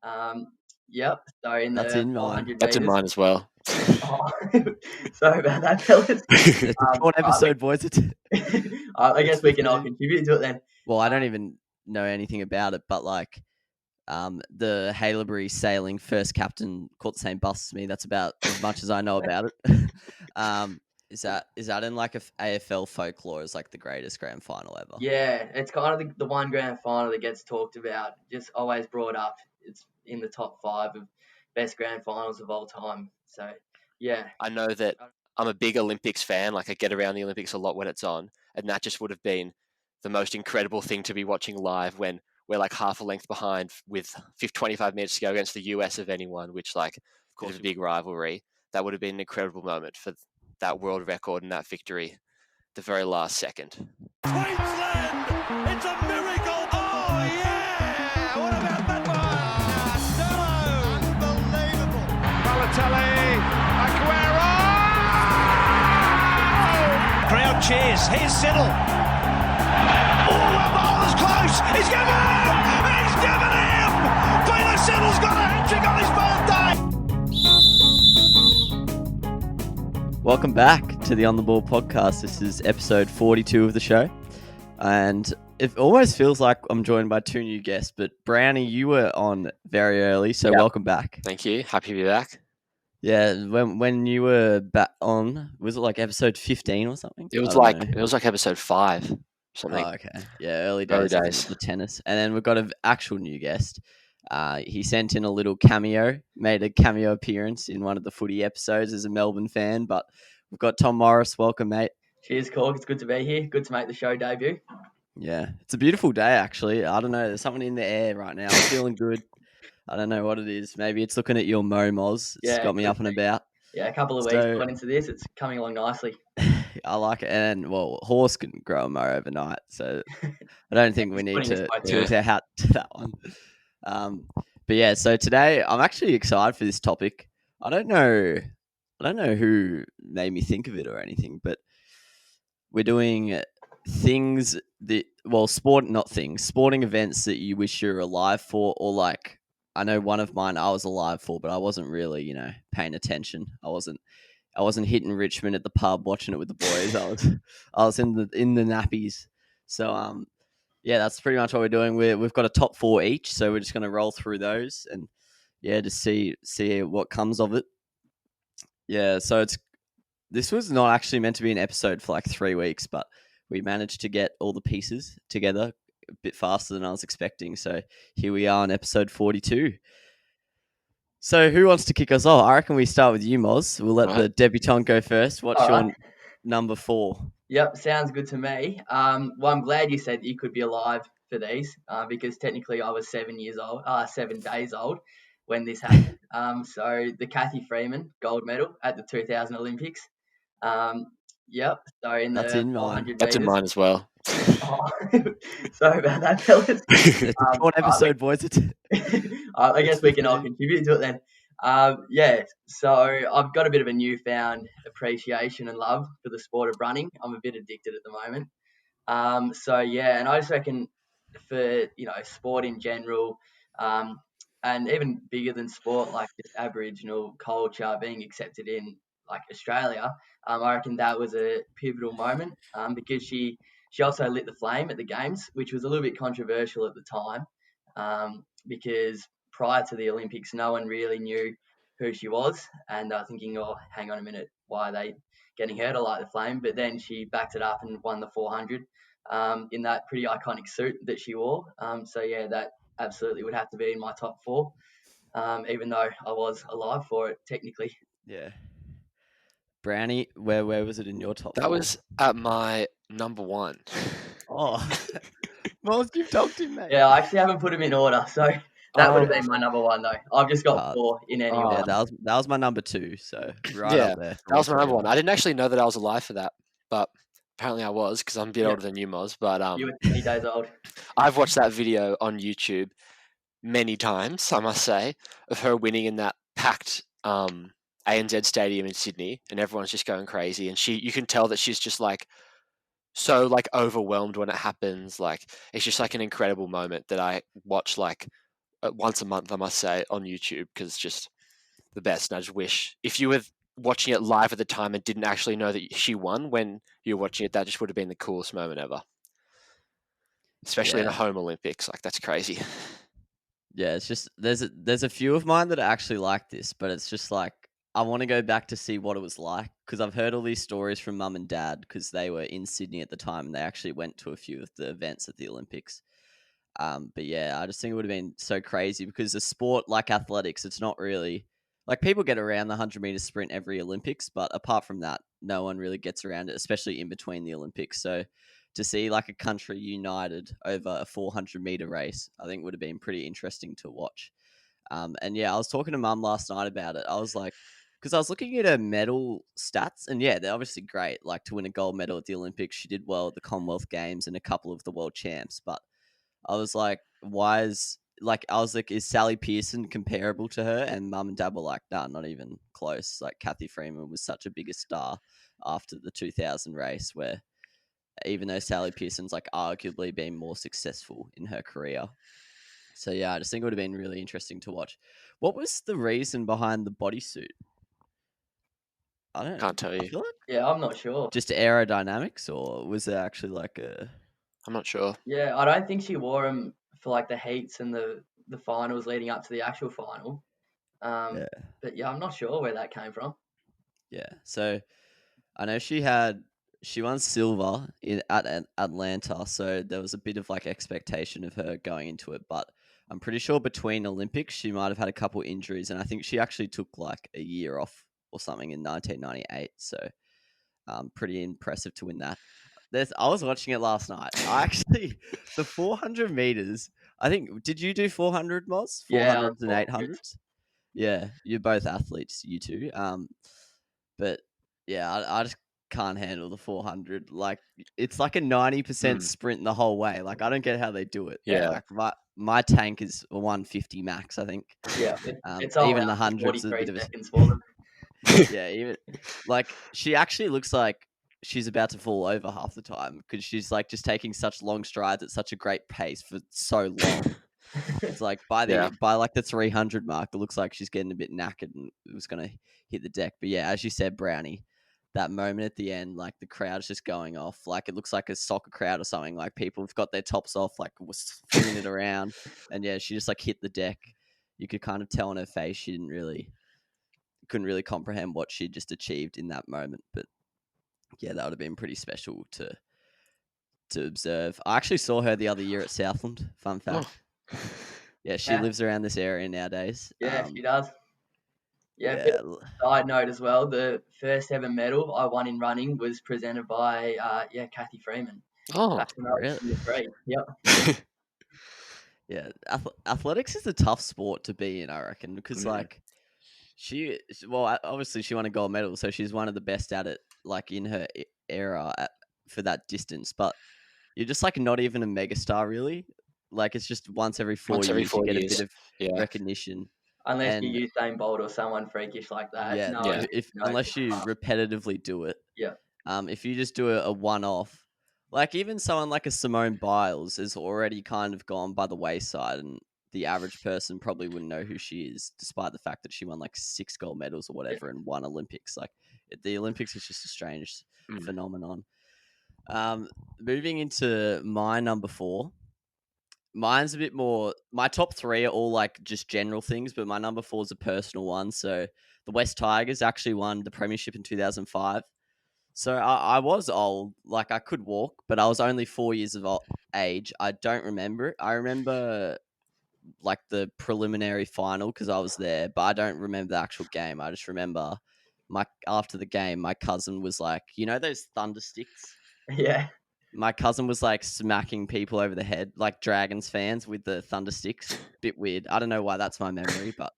Um, yep. So in That's the in mine. 400 That's in meters. mine as well. Oh, sorry about that, fellas. It's a short episode, boys. I guess we can all 15. contribute to it then. Well, I don't even know anything about it, but like the Haileybury sailing first captain caught the same bus as me. That's about as much as I know about it. Is that in like a AFL folklore as like the greatest grand final ever? Yeah, it's kind of the one grand final that gets talked about, just always brought up. It's in the top 5 of best grand finals of all time. So, yeah. I know that I'm a big Olympics fan. Like I get around the Olympics a lot when it's on, and that just would have been the most incredible thing to be watching live when we're like half a length behind with 25 minutes to go against the US of anyone, which like of course a big rivalry. That would have been an incredible moment for that world record and that victory, the very last second. Queensland! It's a miracle! Oh yeah! What about that one? Unbelievable! Balotelli, Aguero! Crowd cheers. Here's Siddle. Oh, the ball is close. He's given him! He's given him! Peter Siddle's got a hat-trick on his birthday! Welcome back to the On the Ball podcast. This is episode 42 of the show, and it almost feels like I'm joined by 2 new guests. But Brownie, you were on very early, so welcome back. Thank you. Happy to be back. Yeah, when you were back on, was it like episode 15 or something? It was like episode 5, something. Oh, okay. Yeah, early days of the tennis, and then we've got an actual new guest. He sent in a little cameo, made a cameo appearance in one of the footy episodes as a Melbourne fan, but we've got Tom Morris. Welcome, mate. Cheers, Cork. It's good to be here. Good to make the show debut. Yeah, it's a beautiful day, actually. I don't know. There's something in the air right now. I'm feeling good. I don't know what it is. Maybe it's looking at your Moz. It's got me up and about. Yeah, a couple of weeks going into this. It's coming along nicely. I like it. And, well, horse can grow a mo overnight, so I don't think we need to tilt our hat to that one. But yeah, so today I'm actually excited for this topic. I don't know who made me think of it or anything, but we're doing things that, well, sporting events that you wish you were alive for, or like, I know one of mine I was alive for, but I wasn't really, paying attention. I wasn't hitting Richmond at the pub watching it with the boys. I was in the nappies. So yeah, that's pretty much what we're doing. We've got a top 4 each, so we're just going to roll through those and just see what comes of it. Yeah, so this was not actually meant to be an episode for like 3 weeks, but we managed to get all the pieces together a bit faster than I was expecting. So here we are on episode 42. So who wants to kick us off? I reckon we start with you, Moz. We'll let the debutante go first. What's your number 4? Yep, sounds good to me. Well, I'm glad you said you could be alive for these because technically I was 7 days old when this happened. So the Kathy Freeman gold medal at the 2000 Olympics. Yep. So That's the in 400 mine. That's in mine as well. Oh, sorry about that, fellas. It's a short episode, boys. I guess we can all contribute to it then. Yeah, so I've got a bit of a newfound appreciation and love for the sport of running. I'm a bit addicted at the moment. So yeah, and I just reckon for sport in general, and even bigger than sport, like just Aboriginal culture being accepted in like Australia, I reckon that was a pivotal moment because she also lit the flame at the games, which was a little bit controversial at the time because prior to the Olympics, no one really knew who she was, and they're thinking, oh, hang on a minute, why are they getting her to light the flame? But then she backed it up and won the 400 in that pretty iconic suit that she wore. So yeah, that absolutely would have to be in my top 4, even though I was alive for it technically. Yeah. Brownie, where was it in your top 4? That was at my number 1. Oh, Moz, you've talked him, mate. Yeah, I actually haven't put him in order, so that would have been my number 1 though. I've just got 4 in any order. Yeah, that was my number 2, so right up there. That was my number 1. I didn't actually know that I was alive for that, but apparently I was because I'm a bit older than you, Moz. But you were 20 days old. I've watched that video on YouTube many times, I must say, of her winning in that packed ANZ Stadium in Sydney, and everyone's just going crazy. And you can tell that she's just like so like overwhelmed when it happens. Like it's just like an incredible moment that I watch like once a month, I must say, on YouTube, because it's just the best. And I just wish if you were watching it live at the time and didn't actually know that she won when you were watching it, that just would have been the coolest moment ever. Especially in a home Olympics, like that's crazy. Yeah, it's just there's a few of mine that are actually like this, but it's just like I want to go back to see what it was like, because I've heard all these stories from mum and dad, because they were in Sydney at the time and they actually went to a few of the events at the Olympics. But yeah, I just think it would have been so crazy, because a sport like athletics, it's not really like people get around the 100-meter sprint every Olympics, but apart from that, no one really gets around it, especially in between the Olympics. So to see like a country united over a 400-meter race, I think would have been pretty interesting to watch. And yeah, I was talking to mum last night about it. I was like, because I was looking at her medal stats, and yeah, they're obviously great. Like to win a gold medal at the Olympics, she did well at the Commonwealth Games and a couple of the world champs. But I was like, is Sally Pearson comparable to her? And mum and dad were like, nah, not even close. Like Kathy Freeman was such a bigger star after the 2000 race, where even though Sally Pearson's like arguably been more successful in her career. So yeah, I just think it would have been really interesting to watch. What was the reason behind the bodysuit? I don't know. Can't tell you. I feel like Yeah, I'm not sure. just aerodynamics, or was there actually like a... I'm not sure. Yeah, I don't think she wore them for like the heats and the finals leading up to the actual final. But yeah, I'm not sure where that came from. Yeah, so I know she won silver at Atlanta, so there was a bit of like expectation of her going into it, but I'm pretty sure between Olympics she might have had a couple injuries, and I think she actually took like a year off or something in 1998. So pretty impressive to win that. I was watching it last night. I actually, the 400 meters, I think, did you do 400, Moz? 400s and 800s? Yeah, you're both athletes, you two. But yeah, I just can't handle the 400. Like, it's like a 90% sprint the whole way. Like, I don't get how they do it. Yeah. Like, my tank is a 150 max, I think. Yeah, it's all even the hundreds is a bit of seconds for them. Yeah, even like she actually looks like she's about to fall over half the time, because she's like just taking such long strides at such a great pace for so long. It's like by like the 300 mark, it looks like she's getting a bit knackered and it was going to hit the deck. But yeah, as you said, Brownie, that moment at the end, like the crowd's just going off. Like it looks like a soccer crowd or something. Like people have got their tops off, like was flinging it around. And yeah, she just like hit the deck. You could kind of tell on her face she couldn't really comprehend what she just achieved in that moment. But yeah, that would have been pretty special to observe. I actually saw her the other year at Southland. Fun fact. Oh. Yeah, she lives around this area nowadays. Yeah, she does. Yeah. Side note as well, the first ever medal I won in running was presented by Kathy Freeman. Oh, really? Yep. Yeah, athletics is a tough sport to be in, I reckon, because like obviously she won a gold medal, so she's one of the best at it, like in her era for that distance. But you're just like not even a megastar, really. Like it's just once every 4 years you get a bit of recognition. Unless you Usain Bolt or someone freakish like that. Yeah, unless you repetitively do it. Yeah. If you just do a one-off, like even someone like a Simone Biles has already kind of gone by the wayside, and the average person probably wouldn't know who she is, despite the fact that she won like 6 gold medals or whatever and won Olympics. Like the Olympics is just a strange phenomenon. Moving into my number 4. Mine's a bit more. My top 3 are all like just general things, but my number 4 is a personal one. So the West Tigers actually won the premiership in 2005. So I was old, like I could walk, but I was only 4 years of age. I don't remember it. I remember like the preliminary final because I was there, but I don't remember the actual game. I just remember after the game, my cousin was like, you know those thunder sticks? Yeah. My cousin was like smacking people over the head, like Dragons fans with the thunder sticks. Bit weird. I don't know why that's my memory, but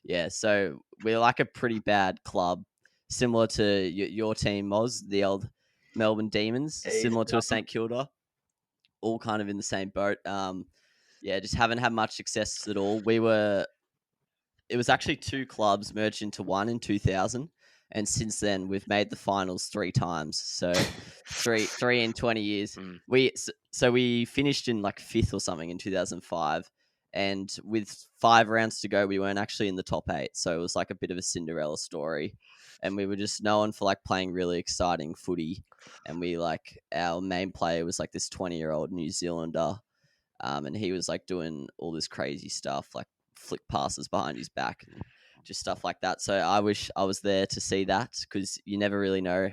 yeah. So we're like a pretty bad club, similar to your team, Moz, the old Melbourne Demons, similar to a St Kilda, all kind of in the same boat. Just haven't had much success at all. It was actually 2 clubs merged into one in 2000. And since then, we've made the finals 3 times. So three in 20 years. We finished in like 5th or something in 2005. And with 5 rounds to go, we weren't actually in the top 8. So it was like a bit of a Cinderella story. And we were just known for like playing really exciting footy. And our main player was like this 20-year-old New Zealander. And he was like doing all this crazy stuff, like flick passes behind his back and just stuff like that. So I wish I was there to see that, because you never really know.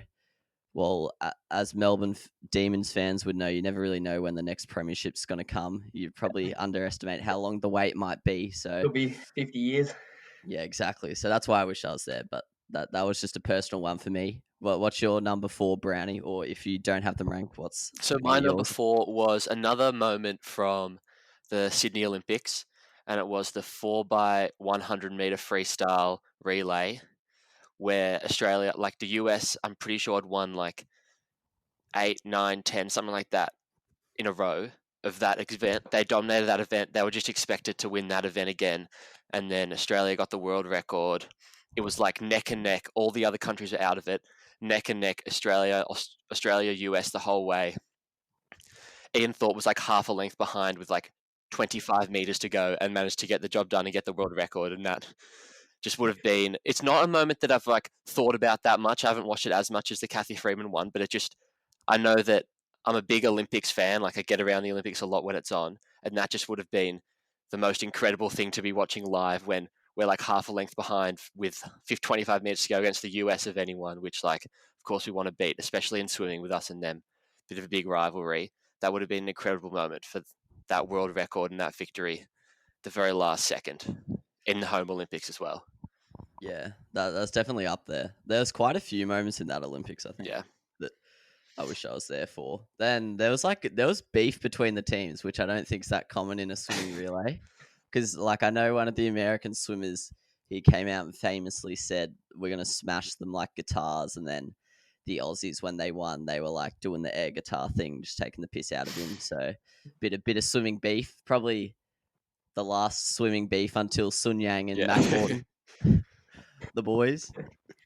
Well, as Melbourne Demons fans would know, you never really know when the next premiership's going to come. You probably underestimate how long the wait might be. So Could be 50 years. Yeah, exactly. So that's why I wish I was there. But that was just a personal one for me. What's your number 4, Brownie? Or if you don't have them ranked, what's So gonna my be number yours? 4 was another moment from the Sydney Olympics, and it was the 4x100 meter freestyle relay, where Australia, like the US, I'm pretty sure had won like 8, 9, 10, something like that in a row of that event. They dominated that event. They were just expected to win that event again, and then Australia got the world record. It was like neck and neck. All the other countries were out of it. Neck and neck. Australia, US the whole way. Ian Thorpe was like half a length behind with like 25 meters to go and managed to get the job done and get the world record. And that just would have been. It's not a moment that I've like thought about that much. I haven't watched it as much as the Kathy Freeman one, but I know that I'm a big Olympics fan. Like I get around the Olympics a lot when it's on, and that just would have been the most incredible thing to be watching live when we're like half a length behind with 25 minutes to go against the US of anyone, which like of course we want to beat, especially in swimming with us and them. Bit of a big rivalry. That would have been an incredible moment for that world record and that victory, the very last second in the home Olympics as well. Yeah, that's definitely up there. There's quite a few moments in that Olympics, I think, Yeah. that I wish I was there for. Then there was beef between the teams, which I don't think is that common in a swimming relay. Because like I know one of the American swimmers, he came out and famously said, "We're gonna smash them like guitars," and then the Aussies, when they won, they were like doing the air guitar thing, just taking the piss out of him. So bit of swimming beef, probably the last swimming beef until Sun Yang and Matt Horton, the boys.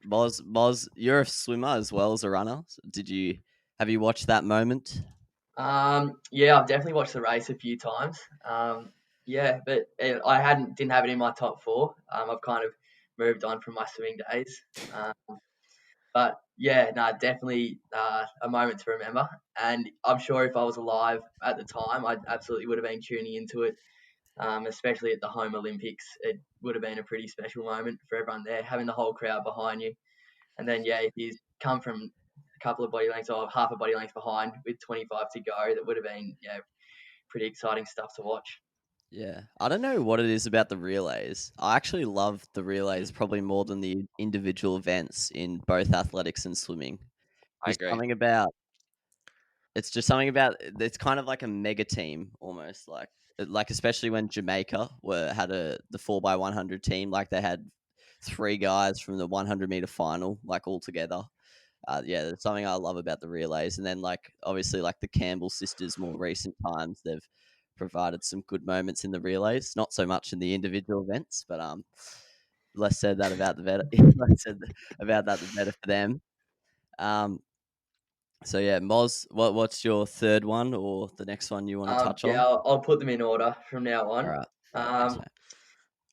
Moz, you're a swimmer as well as a runner. Have you watched that moment? Yeah, I've definitely watched the race a few times. Yeah, but I didn't have it in my top 4. I've kind of moved on from my swimming days. But yeah, no, definitely a moment to remember. And I'm sure if I was alive at the time, I absolutely would have been tuning into it. Especially at the home Olympics, it would have been a pretty special moment for everyone there, having the whole crowd behind you. And then, yeah, if you come from a couple of body lengths or half a body length behind with 25 to go, that would have been, pretty exciting stuff to watch. Yeah, I don't know what it is about the relays. I actually love the relays probably more than the individual events in both athletics and swimming. I Just agree. something about it's just something about it's kind of like a mega team almost, like especially when Jamaica had the 4x100 team, like they had 3 guys from the 100-meter final like all together. Yeah, that's something I love about the relays. And then like obviously like the Campbell sisters, more recent times, they've provided some good moments in the relays. Not so much in the individual events, but less said that about the better. Less said about that, the better for them. Um, so yeah, Moz, what's your third one or the next one you want to touch Yeah, on? I'll put them in order from now All on. right. Yeah, thanks, Um, mate.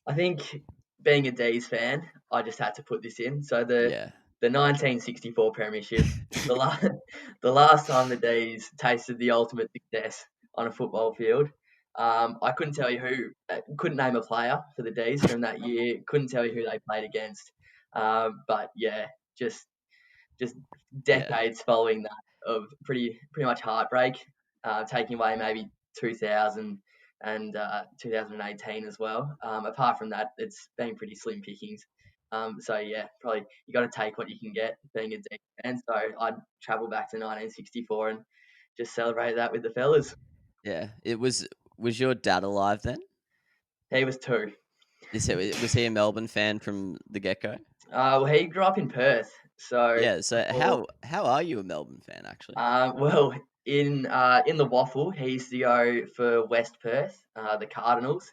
I think being a D's fan, I just had to put this in. So Yeah. the 1964 Premiership, the last the last time the D's tasted the ultimate success on a football field. I couldn't tell you couldn't name a player for the D's from that year. Couldn't tell you who they played against. But yeah, just just Yeah. decades following that of pretty much heartbreak, taking away maybe 2000 and 2018 as well. Apart from that, it's been pretty slim pickings. So yeah, probably you got to take what you can get being a D fan. So I'd travel back to 1964 and just celebrate that with the fellas. Yeah. Was your dad alive then? He was 2. Was he a Melbourne fan from the get go? Well, he grew up in Perth, so Yeah. So for how are you a Melbourne fan actually? Well, in the waffle, he used to go for West Perth, the Cardinals,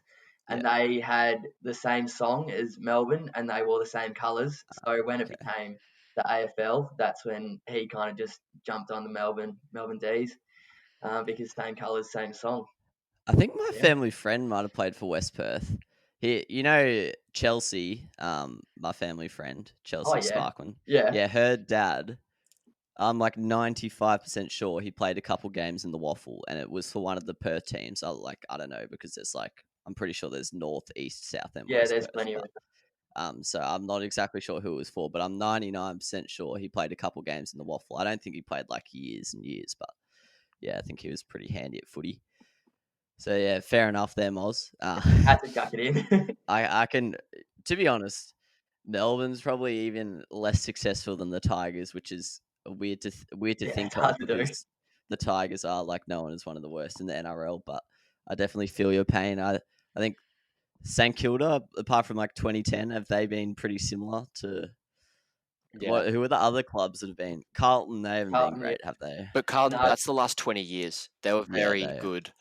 Yeah. and they had the same song as Melbourne, and they wore the same colours. So when it Okay. became the AFL, that's when he kind of just jumped on the Melbourne D's, because same colours, same song. I think my family friend might have played for West Perth. Chelsea, my family friend, Chelsea Sparkman. Yeah. Her dad. I'm like 95% sure he played a couple games in the Waffle, and it was for one of the Perth teams. I don't know, because I'm pretty sure there's North, East, South, and West there's Perth, plenty of so I'm not exactly sure who it was for, but I'm 99% sure he played a couple games in the Waffle. I don't think he played like years and years, but yeah, I think he was pretty handy at footy. So yeah, fair enough there, Moz. had to chuck it in. I can, to be honest, Melbourne's probably even less successful than the Tigers, which is weird to think of, because the Tigers are like known as one of the worst in the NRL. But I definitely feel your pain. I think St Kilda, apart from like 2010, have they been pretty similar to? Yeah. Who are the other clubs that have been? Carlton, they haven't been great, have they? But Carlton, that's the last 20 years. They were very good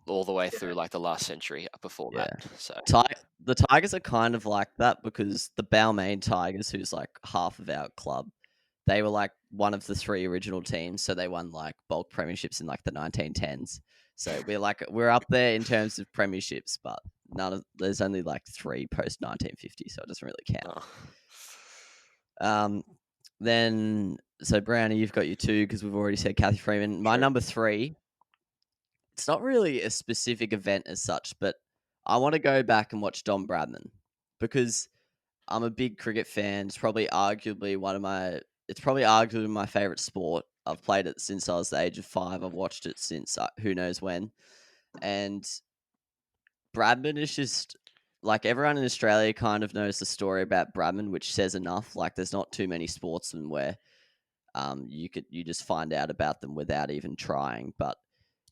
all the way through like the last century before that. So the Tigers are kind of like that, because the Balmain Tigers, who's like half of our club, they were like one of the 3 original teams. So they won like bulk premierships in like the 1910s. So we're up there in terms of premierships, but there's only like 3 post 1950, so it doesn't really count. Then so Brownie, you've got your 2, because we've already said Kathy Freeman. My number 3. It's not really a specific event as such, but I want to go back and watch Don Bradman, because I'm a big cricket fan. It's probably arguably my favorite sport. I've played it since I was the age of 5. I've watched it since who knows when. And Bradman is just like, everyone in Australia kind of knows the story about Bradman, which says enough. Like, there's not too many sportsmen where you just find out about them without even trying. But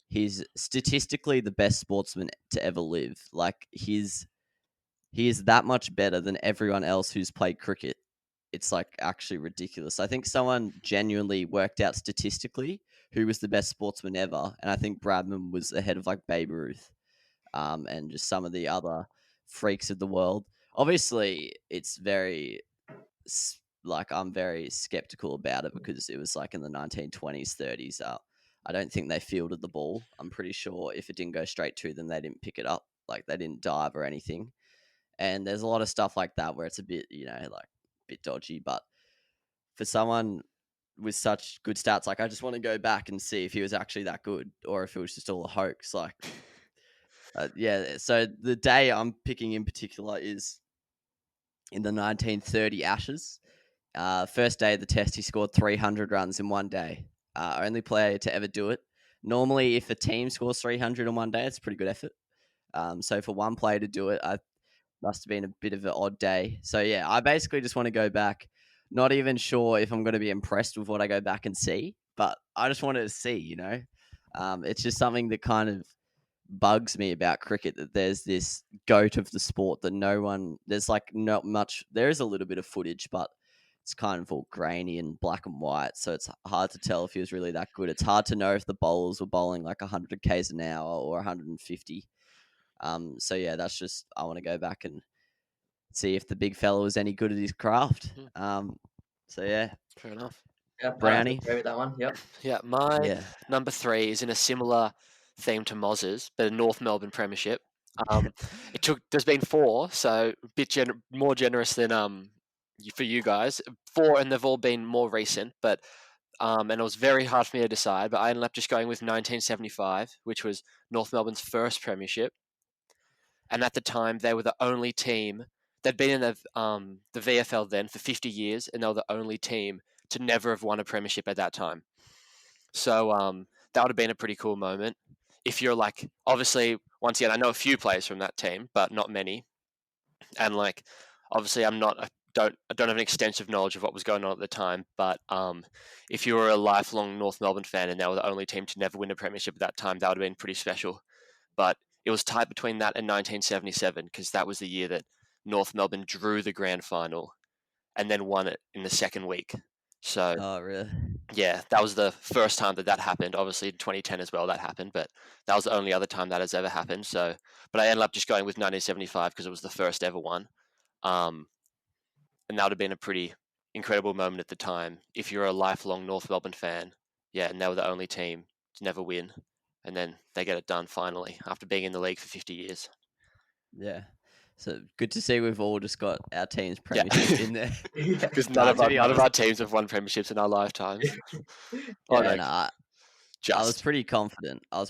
he's statistically the best sportsman to ever live. Like, he is that much better than everyone else who's played cricket. It's like actually ridiculous. I think someone genuinely worked out statistically who was the best sportsman ever, and I think Bradman was ahead of like Babe Ruth, and just some of the other freaks of the world. Obviously, it's very I'm very skeptical about it, because it was like in the 1920s, 30s. I don't think they fielded the ball. I'm pretty sure if it didn't go straight to them, they didn't pick it up. Like, they didn't dive or anything. And there's a lot of stuff like that where it's a bit, like a bit dodgy. But for someone with such good stats, like, I just want to go back and see if he was actually that good, or if it was just all a hoax. Like, So the day I'm picking in particular is in the 1930 Ashes. First day of the test, he scored 300 runs in one day. Only player to ever do it. Normally, if a team scores 300 in one day, it's a pretty good effort. So for one player to do it, I must have been a bit of an odd day. So yeah, I basically just want to go back. Not even sure if I'm going to be impressed with what I go back and see, but I just wanted to see, it's just something that kind of bugs me about cricket, that there's this goat of the sport that there's like not much, there is a little bit of footage, but it's kind of all grainy and black and white, so it's hard to tell if he was really that good. It's hard to know if the bowlers were bowling like 100 k's an hour or 150. So yeah, that's just, I want to go back and see if the big fella was any good at his craft. So yeah, fair enough. Yeah, Brownie, agree with that one. Yep. Yeah, my number 3 is in a similar theme to Moz's, but a North Melbourne Premiership. There's been 4, so a bit more generous than for you guys. 4, and they've all been more recent, but and it was very hard for me to decide, but I ended up just going with 1975, which was North Melbourne's first premiership. And at the time, they were the only team. They'd been in the VFL then for 50 years, and they were the only team to never have won a premiership at that time. So that would have been a pretty cool moment. If you're like, obviously, once again, I know a few players from that team, but not many. And like, obviously, I don't have an extensive knowledge of what was going on at the time. But if you were a lifelong North Melbourne fan and they were the only team to never win a premiership at that time, that would have been pretty special. But it was tight between that and 1977, because that was the year that North Melbourne drew the grand final and then won it in the second week. So, oh really? Yeah, that was the first time that happened. Obviously, in 2010 as well, that happened, but that was the only other time that has ever happened. So, but I ended up just going with 1975 because it was the first ever one, and that would have been a pretty incredible moment at the time if you're a lifelong North Melbourne fan. Yeah, and they were the only team to never win, and then they get it done finally after being in the league for 50 years. Yeah. So good to see we've all just got our team's premiership in there. Because none of our teams have won premierships in our lifetimes. I was pretty confident. All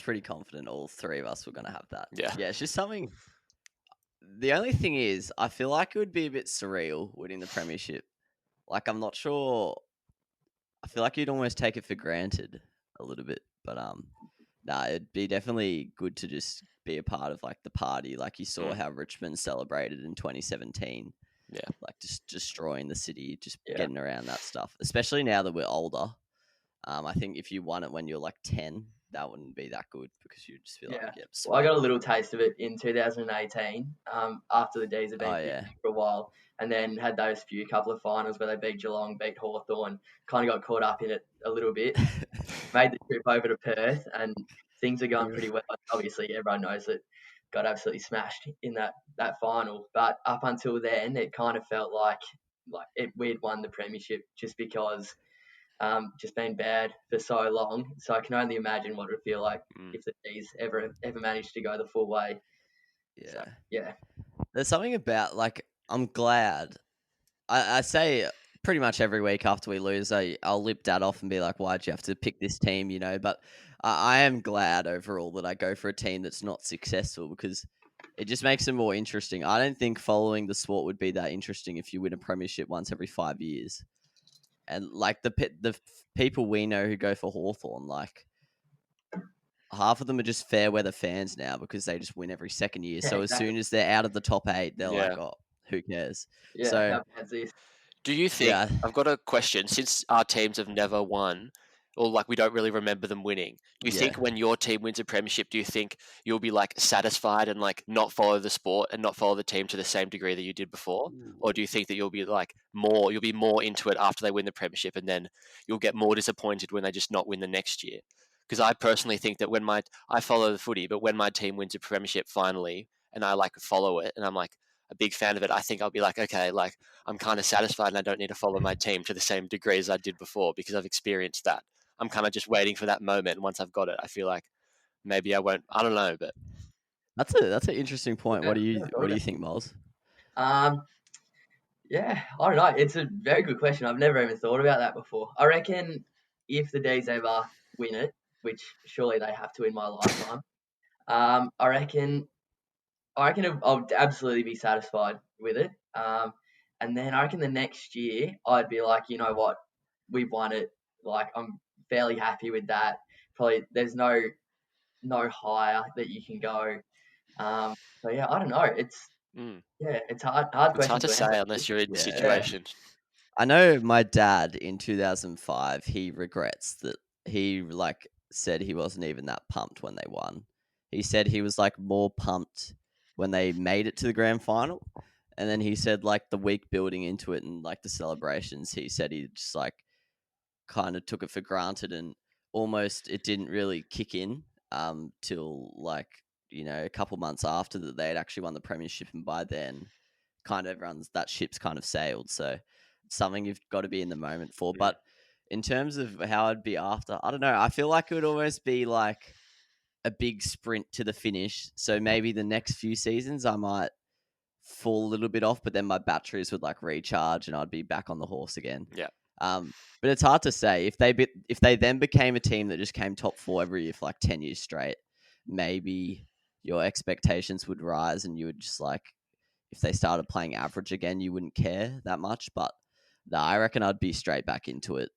three of us were going to have that. Yeah. Yeah, it's just something. The only thing is, I feel like it would be a bit surreal winning the premiership. Like, I'm not sure. I feel like you'd almost take it for granted a little bit, but it'd be definitely good to just be a part of like the party. Like you saw how Richmond celebrated in 2017. Yeah, like just destroying the city, just getting around that stuff. Especially now that we're older. I think if you won it when you're like 10, that wouldn't be that good because you'd just be like, Well, I got a little taste of it in 2018 after the D's had been for a while, and then had those couple of finals where they beat Geelong, beat Hawthorn, kind of got caught up in it a little bit. Made the trip over to Perth, and things are going pretty well. Obviously, everyone knows that got absolutely smashed in that final, but up until then, it kind of felt like we'd won the premiership just because. Just been bad for so long. So I can only imagine what it would feel like if the D's ever managed to go the full way. Yeah. So, yeah. There's something about, like, I'm glad. I say pretty much every week after we lose, I'll lip Dad off and be like, why'd you have to pick this team, you know? But I am glad overall that I go for a team that's not successful because it just makes it more interesting. I don't think following the sport would be that interesting if you win a premiership once every 5 years. And like the people we know who go for Hawthorn, like half of them are just fair weather fans now because they just win every second year. So as soon as they're out of the top 8, they're like, oh, who cares? Yeah. So how bad's this? Do you think? I've got a question. Since our teams have never won, or like we don't really remember them winning, do you think when your team wins a premiership, do you think you'll be like satisfied and like not follow the sport and not follow the team to the same degree that you did before? Or do you think that you'll be more into it after they win the premiership and then you'll get more disappointed when they just not win the next year? Because I personally think that I follow the footy, but when my team wins a premiership finally and I like follow it and I'm like a big fan of it, I think I'll be like, okay, like I'm kind of satisfied and I don't need to follow my team to the same degree as I did before because I've experienced that. I'm kind of just waiting for that moment. And once I've got it, I feel like maybe I won't. I don't know, but that's an interesting point. What do you think, Moles? Yeah, I don't know. It's a very good question. I've never even thought about that before. I reckon if the D's ever win it, which surely they have to in my lifetime, I reckon I'll absolutely be satisfied with it. And then I reckon the next year I'd be like, you know what, we've won it. Like I'm fairly happy with that. Probably there's no higher that you can go. So yeah, I don't know. It's it's hard question. It's hard to say unless you're in the situation. I know my dad in 2005, he regrets that he like said he wasn't even that pumped when they won. He said he was like more pumped when they made it to the grand final. And then he said like the week building into it and like the celebrations, he said he just like kind of took it for granted and almost it didn't really kick in till like, you know, a couple months after that they had actually won the premiership. And by then kind of that ship's kind of sailed. So it's something you've got to be in the moment for. But in terms of how I'd be after, I don't know. I feel like it would almost be like a big sprint to the finish. So maybe the next few seasons I might fall a little bit off, but then my batteries would like recharge and I'd be back on the horse again. Yeah. But it's hard to say if they then became a team that just came top 4 every year for like 10 years straight, maybe your expectations would rise and you would just like, if they started playing average again, you wouldn't care that much. But no, I reckon I'd be straight back into it.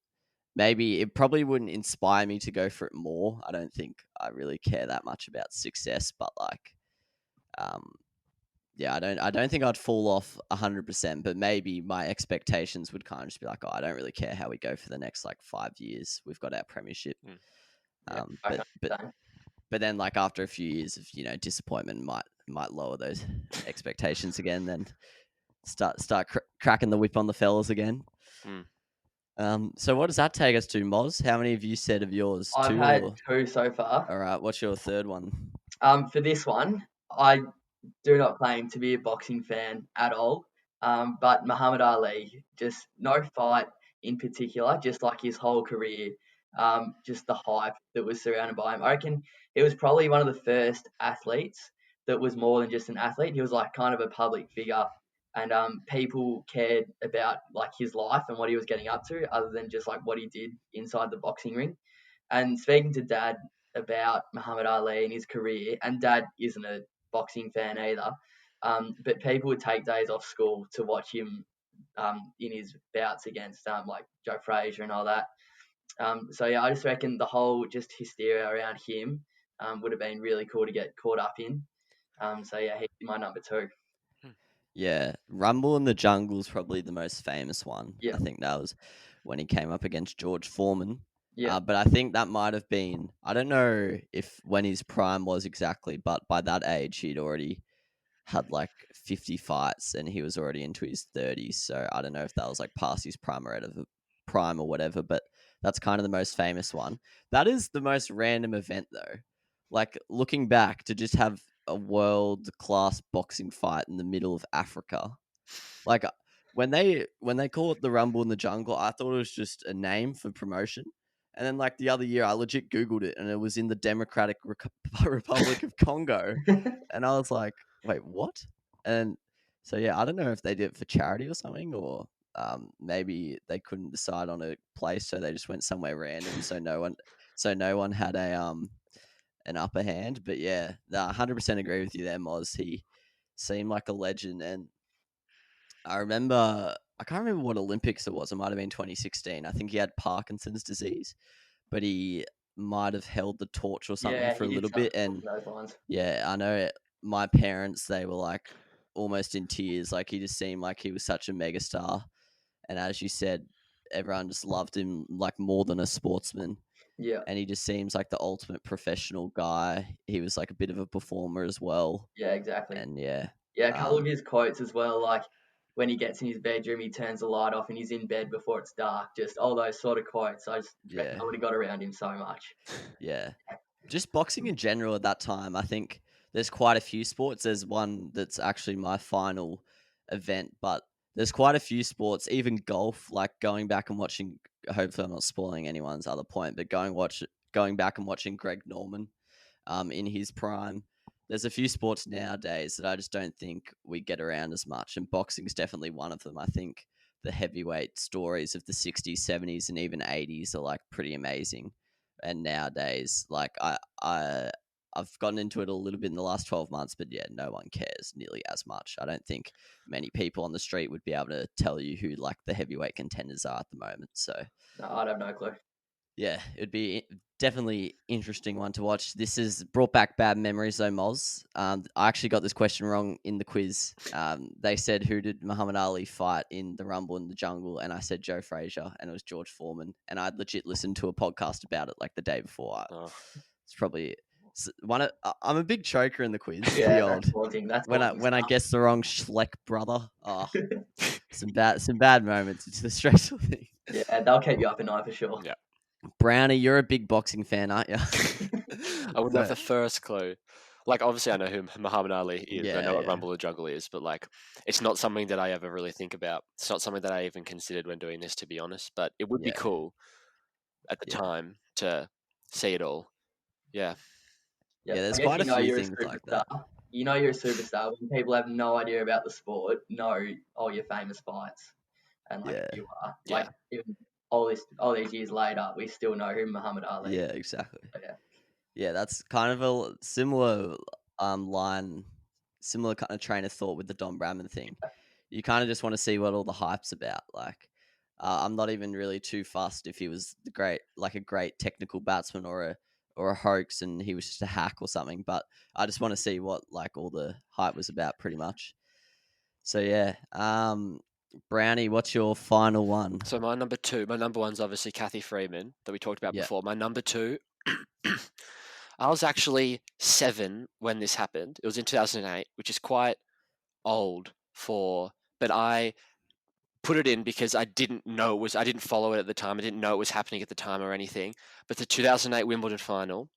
Maybe it probably wouldn't inspire me to go for it more. I don't think I really care that much about success, but like, I don't think I'd fall off 100%, but maybe my expectations would kind of just be like, oh, I don't really care how we go for the next like 5 years. We've got our premiership. But then like after a few years of, you know, disappointment might lower those expectations again, then start cracking the whip on the fellas again. So what does that take us to, Moz? How many have you said of yours? I've had 2 so far. All right, what's your third one? For this one, I do not claim to be a boxing fan at all, but Muhammad Ali, just no fight in particular, just like his whole career, just the hype that was surrounded by him. I reckon he was probably one of the first athletes that was more than just an athlete. He was like kind of a public figure, and people cared about like his life and what he was getting up to, other than just like what he did inside the boxing ring. And speaking to Dad about Muhammad Ali and his career, and Dad isn't a boxing fan either, but people would take days off school to watch him in his bouts against like Joe Frazier and all that. So yeah, I just reckon the whole just hysteria around him would have been really cool to get caught up in. So yeah, he's my number 2. Yeah, Rumble in the Jungle is probably the most famous one. Yeah. I think that was when he came up against George Foreman. Yeah. But I think that might have been, I don't know if when his prime was exactly, but by that age, he'd already had like 50 fights and he was already into his 30s. So I don't know if that was like past his prime or whatever, but that's kind of the most famous one. That is the most random event though. Like looking back to just have a world class boxing fight in the middle of Africa. Like when they call it the Rumble in the Jungle, I thought it was just a name for promotion. And then like the other year, I legit Googled it, and it was in the Democratic Republic of Congo, and I was like, wait, what? And so yeah, I don't know if they did it for charity or something, or maybe they couldn't decide on a place, so they just went somewhere random, so no one had a an upper hand. But yeah, 100% agree with you there, Moz. He seemed like a legend, and I can't remember what Olympics it was. It might have been 2016. I think he had Parkinson's disease, but he might have held the torch or something for a little bit. And yeah, I know my parents, they were like almost in tears. Like he just seemed like he was such a megastar. And as you said, everyone just loved him like more than a sportsman. Yeah. And he just seems like the ultimate professional guy. He was like a bit of a performer as well. Yeah, exactly. And yeah. Yeah, a couple of his quotes as well, like when he gets in his bedroom, he turns the light off and he's in bed before it's dark. Just all those sort of quotes. I would have got around him so much. Yeah. Just boxing in general at that time, I think there's quite a few sports. There's one that's actually my final event, but there's quite a few sports, even golf, like going back and watching, hopefully I'm not spoiling anyone's other point, but going back and watching Greg Norman in his prime. There's a few sports nowadays that I just don't think we get around as much, and boxing's definitely one of them. I think the heavyweight stories of the 60s, 70s, and even 80s are like pretty amazing. And nowadays, like I've gotten into it a little bit in the last 12 months, but yeah, no one cares nearly as much. I don't think many people on the street would be able to tell you who like the heavyweight contenders are at the moment. So no, I'd have no clue. Yeah, it'd be definitely interesting one to watch. This has brought back bad memories though, Moz. I actually got this question wrong in the quiz. They said, who did Muhammad Ali fight in the Rumble in the Jungle? And I said Joe Frazier, and it was George Foreman. And I'd legit listened to a podcast about it like the day before. It's probably one of, I'm a big choker in the quiz. Yeah, that's when I guess the wrong Schleck brother. Oh, some bad moments. It's the stressful thing. Yeah, they'll keep you up at night for sure. Yeah. Brownie, you're a big boxing fan, aren't you? I wouldn't have the first clue. Like, obviously, I know who Muhammad Ali is. Yeah, I know what Rumble in the Jungle is, but like, it's not something that I ever really think about. It's not something that I even considered when doing this, to be honest. But it would be cool at the time to see it all. Yeah. Yeah, there's quite a few things like that. You know you're a superstar when people have no idea about the sport, know all your famous fights, and like you are. Like even all these years later, we still know who Muhammad Ali is. Yeah, exactly. So, yeah, that's kind of a similar similar kind of train of thought with the Don Bradman thing. You kind of just want to see what all the hype's about. Like, I'm not even really too fussed if he was a great technical batsman or a hoax and he was just a hack or something. But I just want to see what like all the hype was about, pretty much. So yeah, Brownie, what's your final one? So my number one's obviously Kathy Freeman that we talked about before. My number 2, I was actually 7 when this happened. It was in 2008, which is quite old but I put it in because I didn't follow it at the time. I didn't know it was happening at the time or anything. But the 2008 Wimbledon final,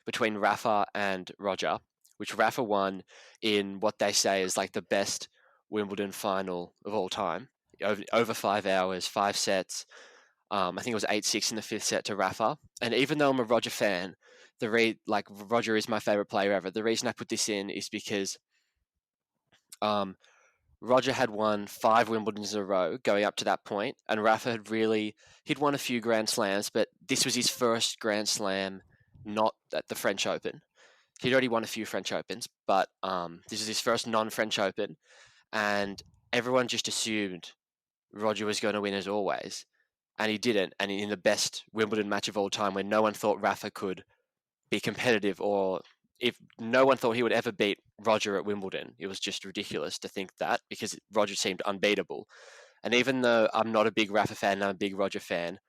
between Rafa and Roger, which Rafa won in what they say is like the best Wimbledon final of all time, over 5 hours, 5 sets. I think it was 8-6 in the 5th set to Rafa. And even though I'm a Roger fan, Roger is my favorite player ever. The reason I put this in is because Roger had won 5 Wimbledons in a row going up to that point, and Rafa he'd won a few Grand Slams, but this was his first Grand Slam, not at the French Open. He'd already won a few French Opens, but this is his first non-French Open, and everyone just assumed Roger was going to win as always, and he didn't. And in the best Wimbledon match of all time, when no one thought Rafa could be competitive, or if no one thought he would ever beat Roger at Wimbledon, it was just ridiculous to think that, because Roger seemed unbeatable. And even though I'm not a big Rafa fan and I'm a big Roger fan,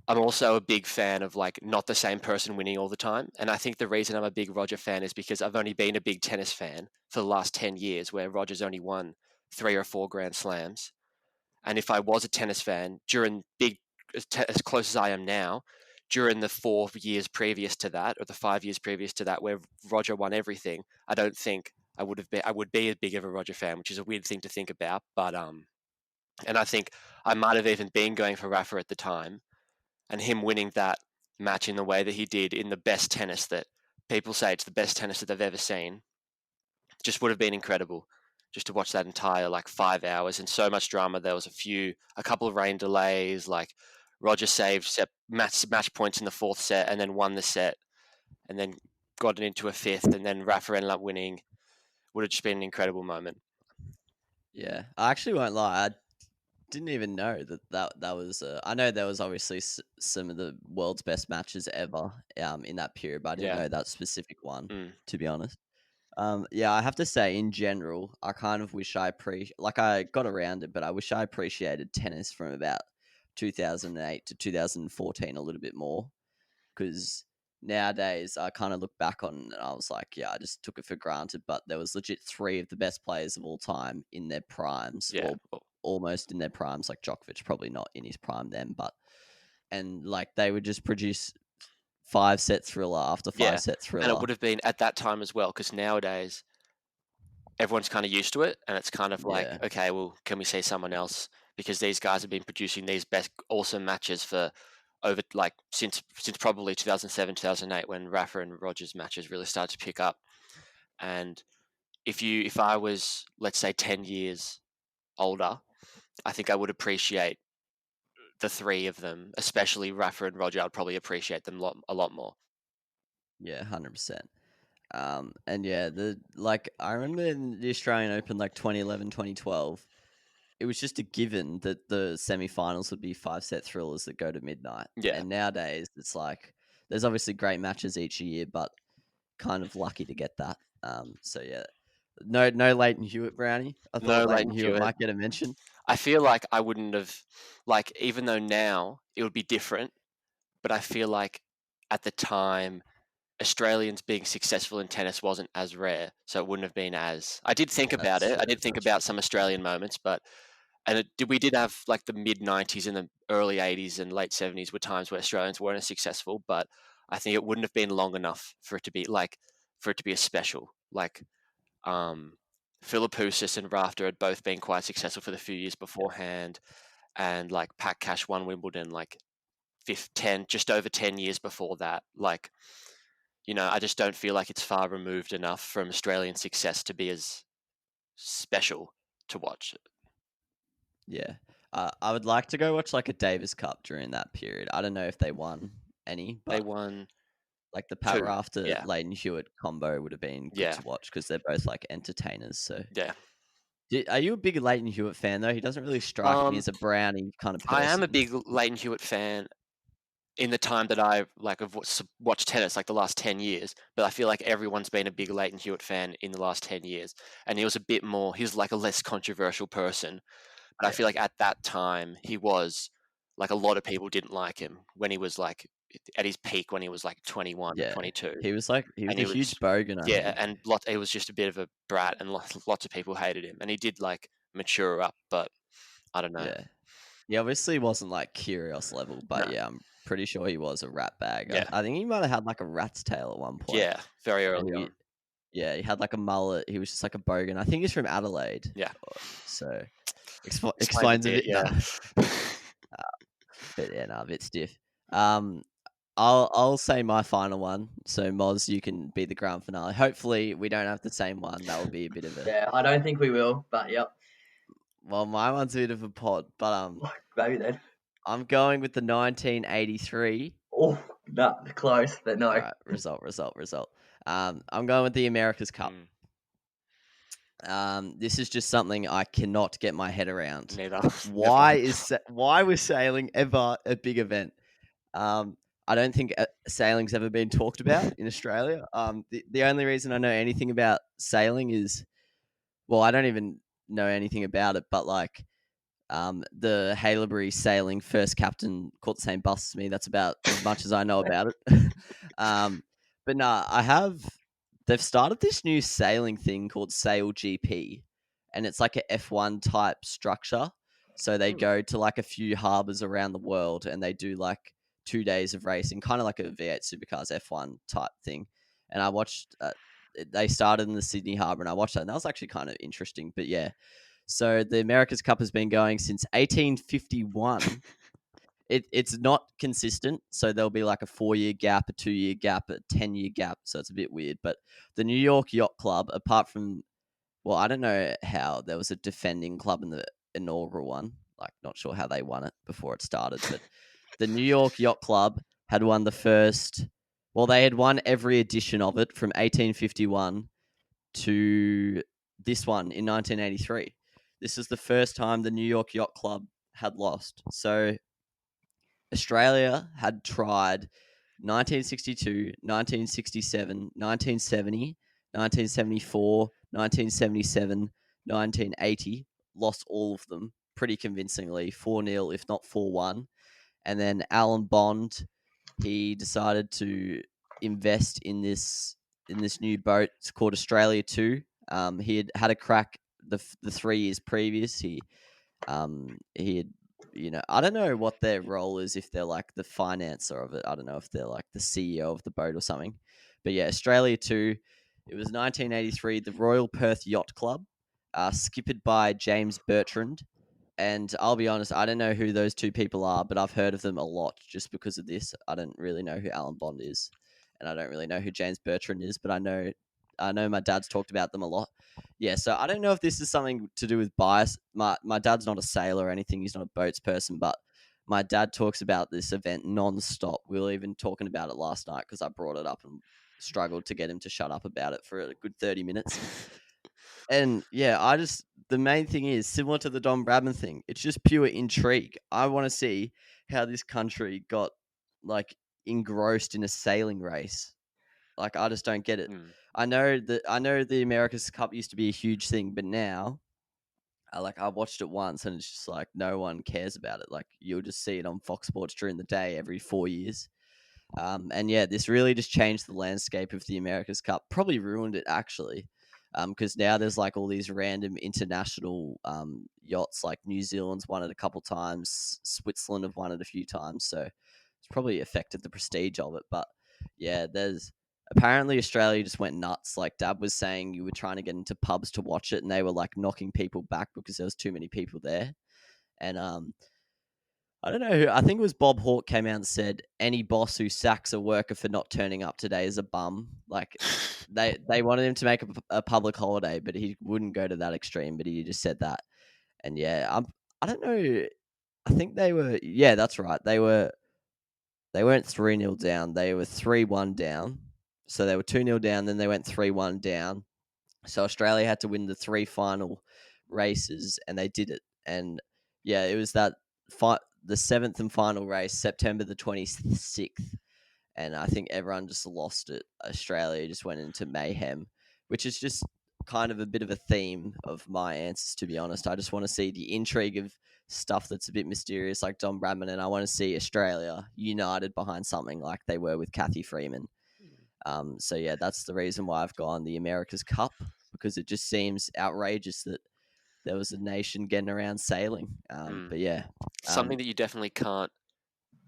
I'm also a big fan of like not the same person winning all the time. And I think the reason I'm a big Roger fan is because I've only been a big tennis fan for the last 10 years, where Roger's only won 3 or 4 Grand Slams. And if I was a tennis fan during as close as I am now, during the 4 years previous to that, or the 5 years previous to that, where Roger won everything, I don't think I would be as big of a Roger fan, which is a weird thing to think about. But and I think I might have even been going for Rafa at the time, and him winning that match in the way that he did, in the best tennis that people say it's the best tennis that they've ever seen, just would have been incredible. Just to watch that entire 5 hours, and so much drama. There was a couple of rain delays. Like Roger saved match points in the 4th set, and then won the set, and then got it into a 5th, and then Rafa ended up winning. Would have just been an incredible moment. Yeah, I actually won't lie. I didn't even know that was. I know there was obviously some of the world's best matches ever in that period, but I didn't know that specific one. To be honest. Yeah, I have to say, in general, I kind of wish I got around it, but I wish I appreciated tennis from about 2008 to 2014 a little bit more, because nowadays I kind of look back on it and I was like, yeah, I just took it for granted, but there was legit 3 of the best players of all time in their primes, or almost in their primes, like Djokovic, probably not in his prime then, and they would just produce 5-set thriller after 5-set thriller. And it would have been at that time as well, because nowadays everyone's kind of used to it, and it's kind of okay, well, can we see someone else? Because these guys have been producing these best awesome matches for over since probably 2007, 2008, when Rafa and Roger's matches really started to pick up. And if I was, let's say, 10 years older, I think I would appreciate the 3 of them, especially Rafa and Roger. I'd probably appreciate them a lot more. Yeah, 100%. And yeah, I remember in the Australian Open 2011, 2012, it was just a given that the semi-finals would be 5-set thrillers that go to midnight. Yeah. And nowadays it's there's obviously great matches each year, but kind of lucky to get that. So yeah, no Leighton Hewitt, Brownie. I thought Leighton Hewitt might get a mention. I feel like I wouldn't have, even though now it would be different, but I feel like at the time, Australians being successful in tennis wasn't as rare, so it wouldn't have been as. I did think about it. I did think about some Australian moments, we did have the mid 90s and the early 80s and late 70s were times where Australians weren't as successful, but I think it wouldn't have been long enough for it to be a special. Philippoussis and Rafter had both been quite successful for the few years beforehand, and Pat Cash won Wimbledon just over 10 years before that. I just don't feel like it's far removed enough from Australian success to be as special to watch. Yeah. I would like to go watch a Davis Cup during that period. I don't know if they won any, but they won the Pat Rafter Leighton Hewitt combo would have been good to watch, because they're both entertainers. So yeah. Are you a big Leighton Hewitt fan though? He doesn't really strike me as a Brownie kind of person. I am a big Leighton Hewitt fan in the time that I've watched tennis, the last 10 years, but I feel like everyone's been a big Leighton Hewitt fan in the last 10 years. And he was a bit more, he was a less controversial person. But I feel like at that time, he was, a lot of people didn't like him when he was at his peak, when he was 21 or 22. He was a huge bogan. And he was just a bit of a brat, and lots of people hated him. And he did mature up, but I don't know. Yeah. He obviously wasn't Kyrgios level, but no. I'm pretty sure he was a rat bag. Yeah. I think he might have had a rat's tail at one point. Yeah, very early on. Yeah, he had a mullet. He was just a bogan. I think he's from Adelaide. Yeah. So explains a bit. Yeah. But yeah, a bit stiff. I'll say my final one. So Moz, you can be the grand finale. Hopefully, we don't have the same one. That would be a bit of a. Yeah, I don't think we will, but yep. Well, my one's a bit of a pod, but maybe then. I'm going with the 1983. Oh, no, close, but no. All right, result. I'm going with the America's Cup. This is just something I cannot get my head around. Neither. Why was sailing ever a big event? I don't think sailing's ever been talked about in Australia. The only reason I know anything about sailing is, well, I don't even know anything about it, but like the Haileybury sailing first captain caught the same bus as me. That's about as much as I know about it. But no, they've started this new sailing thing called Sail GP, and it's like a F1 type structure. So they go to like a few harbors around the world and they do like 2 days of racing, kind of like a V8 Supercars F1 type thing. And I watched, they started in the Sydney Harbour and I watched that, and that was actually kind of interesting. But yeah, so the America's Cup has been going since 1851. It's not consistent, so there'll be like a 4-year gap, a 2-year gap, a 10-year gap, so it's a bit weird. But the New York Yacht Club, apart from, well, I don't know how there was a defending club in the inaugural one, like not sure how they won it before it started, but the New York Yacht Club had won the first, well, they had won every edition of it from 1851 to this one in 1983. This is the first time the New York Yacht Club had lost. So Australia had tried 1962, 1967, 1970, 1974, 1977, 1980, lost all of them pretty convincingly, 4-0, if not 4-1. And then Alan Bond, he decided to invest in this new boat. It's called Australia 2. He had a crack the 3 years previous. He had, I don't know what their role is, if they're like the financer of it. I don't know if they're like the CEO of the boat or something. But yeah, Australia 2. It was 1983. The Royal Perth Yacht Club, skippered by James Bertrand. And I'll be honest, I don't know who those two people are, but I've heard of them a lot just because of this. I don't really know who Alan Bond is, and I don't really know who James Bertrand is, but I know my dad's talked about them a lot. Yeah, so I don't know if this is something to do with bias. My dad's not a sailor or anything. He's not a boats person, but my dad talks about this event non-stop. We were even talking about it last night because I brought it up and struggled to get him to shut up about it for a good 30 minutes. And yeah, the main thing is similar to the Don Bradman thing. It's just pure intrigue. I want to see how this country got like engrossed in a sailing race. Like, I just don't get it. I know the America's Cup used to be a huge thing, but now I watched it once and it's just like no one cares about it. Like, you'll just see it on Fox Sports during the day every 4 years. And yeah, this really just changed the landscape of the America's Cup. Probably ruined it, actually. Because now there's like all these random international yachts, like New Zealand's won it a couple times, Switzerland have won it a few times, so it's probably affected the prestige of it. But yeah, apparently Australia just went nuts. Like Dad was saying, you were trying to get into pubs to watch it, and they were like knocking people back because there was too many people there. And I don't know who. I think it was Bob Hawke came out and said any boss who sacks a worker for not turning up today is a bum. Like they wanted him to make a public holiday, but he wouldn't go to that extreme. But he just said that, and yeah, I don't know. I think they were. Yeah, that's right. They weren't 3-0 down. They were 3-1 down. So they were 2-0 down. Then they went 3-1 down. So Australia had to win the 3 final races, and they did it. And yeah, it was the 7th and final race, September the 26th. And I think everyone just lost it. Australia just went into mayhem, which is just kind of a bit of a theme of my answers, to be honest. I just want to see the intrigue of stuff that's a bit mysterious, like Don Bradman, and I want to see Australia united behind something like they were with Kathy Freeman. So yeah, that's the reason why I've gone the America's Cup, because it just seems outrageous that there was a nation getting around sailing. But yeah, something that you definitely can't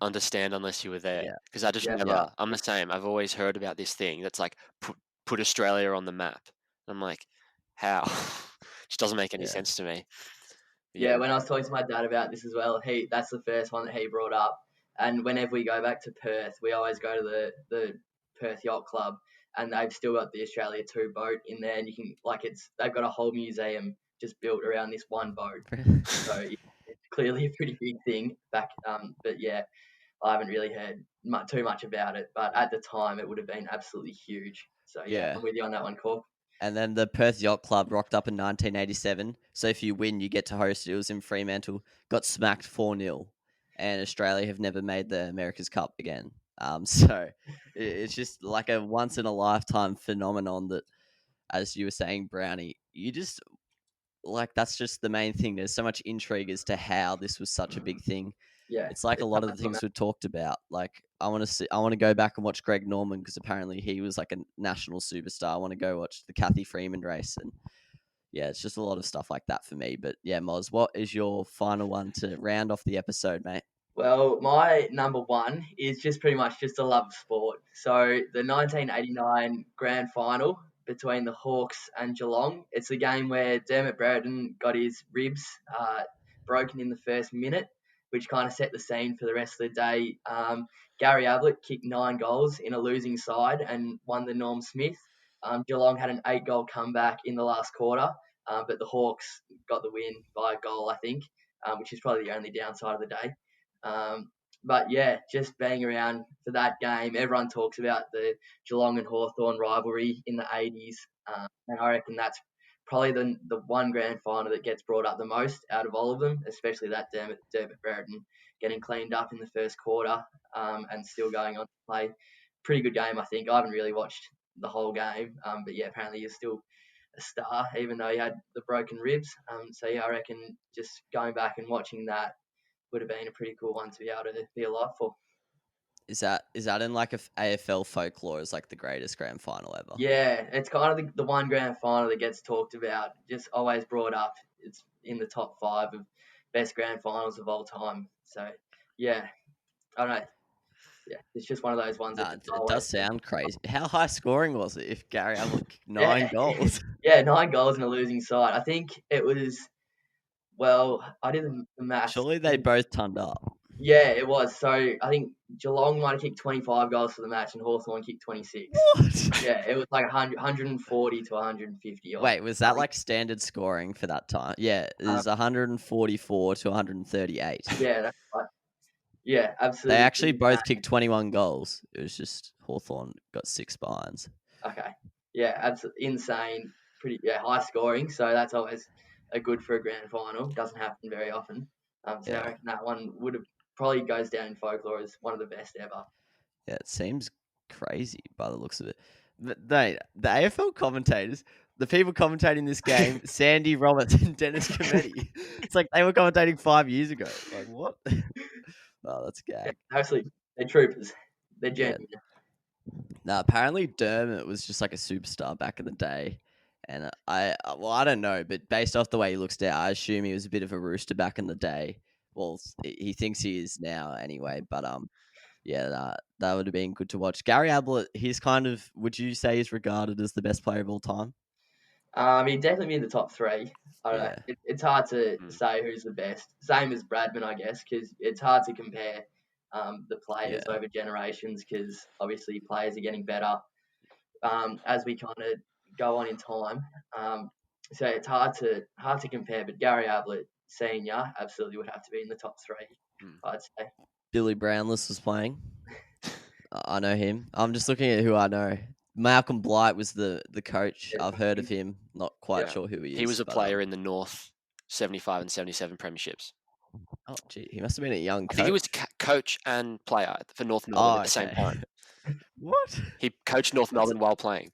understand unless you were there. Because I just never. I'm the same. I've always heard about this thing that's like put Australia on the map. I'm like, how? Just doesn't make any sense to me. Yeah, when I was talking to my dad about this as well, that's the first one that he brought up. And whenever we go back to Perth, we always go to the Perth Yacht Club, and they've still got the Australia 2 boat in there, and you can they've got a whole museum just built around this one boat. So it's clearly a pretty big thing back. But yeah, I haven't really heard too much about it, but at the time it would have been absolutely huge. So yeah, I'm with you on that one, Corp. And then the Perth Yacht Club rocked up in 1987. So if you win, you get to host it. It was in Fremantle. Got smacked 4-0. And Australia have never made the America's Cup again. So it's just like a once in a lifetime phenomenon that, as you were saying, Brownie, you just like that's just the main thing. There's so much intrigue as to how this was such a big thing. Yeah, it's like a lot of the things we talked about. Like I want to go back and watch Greg Norman because apparently he was like a national superstar. I want to go watch the Kathy Freeman race, and yeah, it's just a lot of stuff like that for me. But yeah, Moz, what is your final one to round off the episode, mate? Well, my number one is just pretty much just a love of sport. So the 1989 grand final between the Hawks and Geelong. It's a game where Dermot Brereton got his ribs broken in the first minute, which kind of set the scene for the rest of the day. Gary Ablett kicked 9 goals in a losing side and won the Norm Smith. Geelong had an 8-goal comeback in the last quarter, but the Hawks got the win by a goal, I think, which is probably the only downside of the day. But yeah, just being around for that game, everyone talks about the Geelong and Hawthorn rivalry in the 80s, and I reckon that's probably the one grand final that gets brought up the most out of all of them, especially that Dermot Brereton getting cleaned up in the first quarter and still going on to play. Pretty good game, I think. I haven't really watched the whole game, but yeah, apparently he's still a star, even though he had the broken ribs. So yeah, I reckon just going back and watching that would have been a pretty cool one to be able to be alive for. Is that in like a AFL folklore as like the greatest grand final ever? Yeah, it's kind of the one grand final that gets talked about, just always brought up. It's in the top 5 of best grand finals of all time. So yeah, I don't know. Yeah, it's just one of those ones that it does sound crazy. How high scoring was it if Gary Ablett kicked 9 goals? Yeah, 9 goals in a losing side. I think it was, well, I did the maths. Surely they both turned up. Yeah, it was. So I think Geelong might have kicked 25 goals for the match and Hawthorn kicked 26. What? Yeah, it was like 140 to 150. Wait, was that like standard scoring for that time? Yeah, it was 144 to 138. Yeah, that's right. Yeah, absolutely. They actually both kicked 21 goals. It was just Hawthorn got 6 behinds. Okay. Yeah, absolutely insane. Pretty high scoring. So that's always a good for a grand final. Doesn't happen very often. So I reckon that one would have probably goes down in folklore as one of the best ever. Yeah, it seems crazy by the looks of it. But the AFL commentators, the people commentating this game, Sandy Roberts and Dennis Cometti, it's like they were commentating 5 years ago. Like, what? Oh, that's a gag. Yeah, absolutely. They're troopers. They're genuine. No, apparently Dermot was just like a superstar back in the day. And I don't know, but based off the way he looks now, I assume he was a bit of a rooster back in the day. Well, he thinks he is now anyway, but yeah, that would have been good to watch. Gary Ablett, he's kind of, would you say he's regarded as the best player of all time? He'd definitely be in the top 3. I don't know. It's hard to say who's the best. Same as Bradman, I guess, because it's hard to compare the players over generations because obviously players are getting better as we kind of go on in time. So it's hard to compare, but Gary Ablett Senior absolutely would have to be in the top 3, I'd say. Billy Brownless was playing. I know him. I'm just looking at who I know. Malcolm Blight was the coach. I've heard of him. Not quite sure who he is. He was a player in the North 75 and 77 premierships. Oh, gee, he must have been a young coach. I think he was coach and player for North Melbourne at the same time. What? He coached North Melbourne while playing.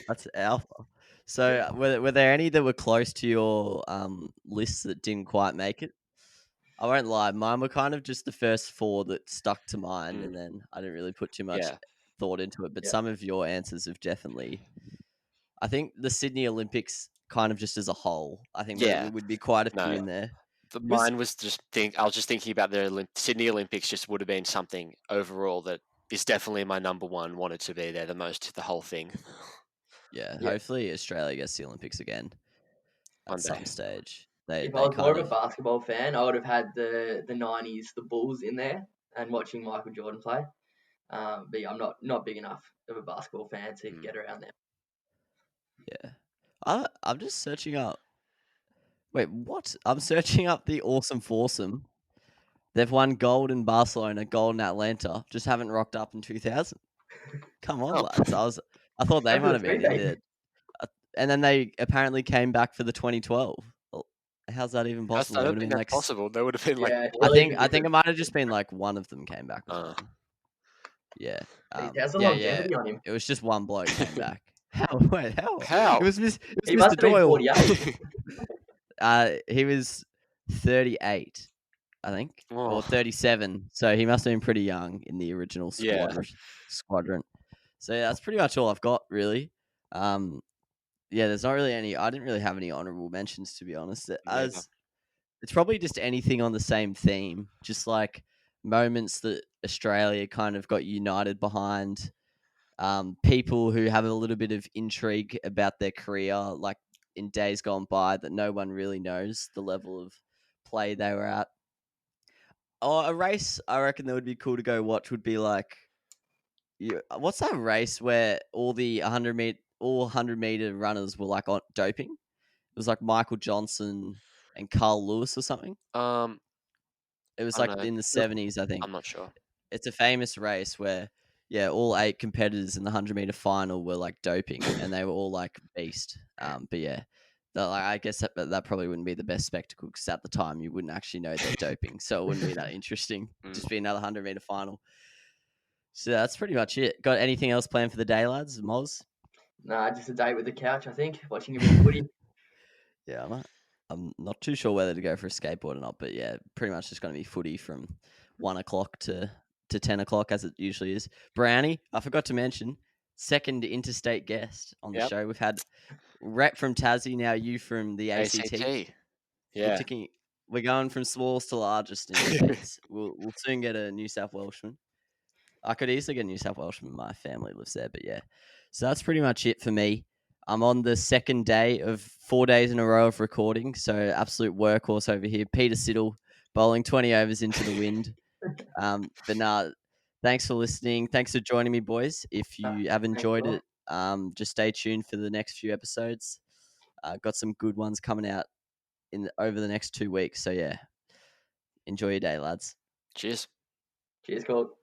That's alpha. So were there any that were close to your lists that didn't quite make it? I won't lie. Mine were kind of just the first 4 that stuck to mind, and then I didn't really put too much thought into it. But some of your answers have definitely. I think the Sydney Olympics, kind of just as a whole, I think there would be quite a few in there. But mine was I was just thinking about the Sydney Olympics. Just would have been something overall that is definitely my number one. Wanted to be there the most, the whole thing. Yeah, hopefully Australia gets the Olympics again at some stage. If I was more of a basketball fan, I would have had the 90s, the Bulls in there. and watching Michael Jordan play. But yeah, I'm not big enough of a basketball fan to get around there. Yeah. I'm just searching up. Wait, what? I'm searching up the Awesome Foursome. They've won gold in Barcelona, gold in Atlanta. Just haven't rocked up in 2000. Come on, lads. I thought they might have been in there. And then they apparently came back for the 2012. Well, how's that even possible? I don't think that's possible. They would have been like. Yeah, I think it might have just been like one of them came back. Yeah. How's the longevity on him? It was just one bloke came back. How? Wait, how? It was He Mr. must have been Doyle. 48. He was 38, I think, or 37. So he must have been pretty young in the original squadron. So yeah, that's pretty much all I've got, really. There's not really any. I didn't really have any honorable mentions, to be honest. It's probably just anything on the same theme, just like moments that Australia kind of got united behind. People who have a little bit of intrigue about their career, like in days gone by, that no one really knows the level of play they were at. A race I reckon that would be cool to go watch would be like, what's that race where all the 100-meter runners were like on doping? It was like Michael Johnson and Carl Lewis or something. It was like in the 70s, I think. I'm not sure. It's a famous race where, all 8 competitors in the 100-meter final were like doping, and they were all like beast. But yeah, I guess that probably wouldn't be the best spectacle because at the time you wouldn't actually know they're doping, so it wouldn't be that interesting. Just be another 100-meter final. So that's pretty much it. Got anything else planned for the day, lads? Moz? Nah, just a date with the couch, I think. Watching a bit of footy. Yeah, I'm not too sure whether to go for a skateboard or not, but yeah, pretty much just going to be footy from 1 o'clock to 10 o'clock as it usually is. Brownie, I forgot to mention, second interstate guest on the show. We've had Rhett from Tassie, now you from the ACT. Yeah. We're going from smallest to largest in the states. We'll soon get a New South Welshman. I could easily get a New South Welshman. My family lives there, but yeah. So that's pretty much it for me. I'm on the second day of 4 days in a row of recording, so absolute workhorse over here. Peter Siddle bowling 20 overs into the wind. But nah, thanks for listening. Thanks for joining me, boys. If you have enjoyed it, just stay tuned for the next few episodes. Got some good ones coming out over the next 2 weeks. So yeah, enjoy your day, lads. Cheers. Cheers, Colt.